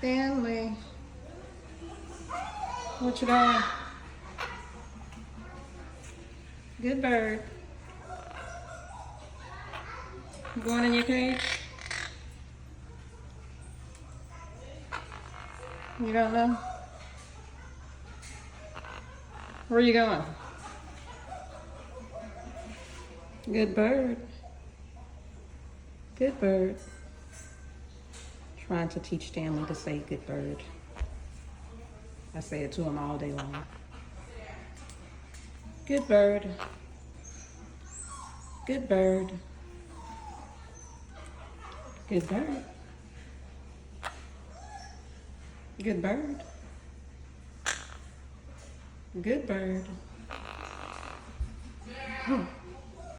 Stanley, what you doing? Good bird. You going in your cage? You don't know? Where are you going? Good bird. Good bird. Trying to teach Stanley to say good bird. I say it to him all day long. Good bird. Good bird. Good bird. Good bird. Good bird.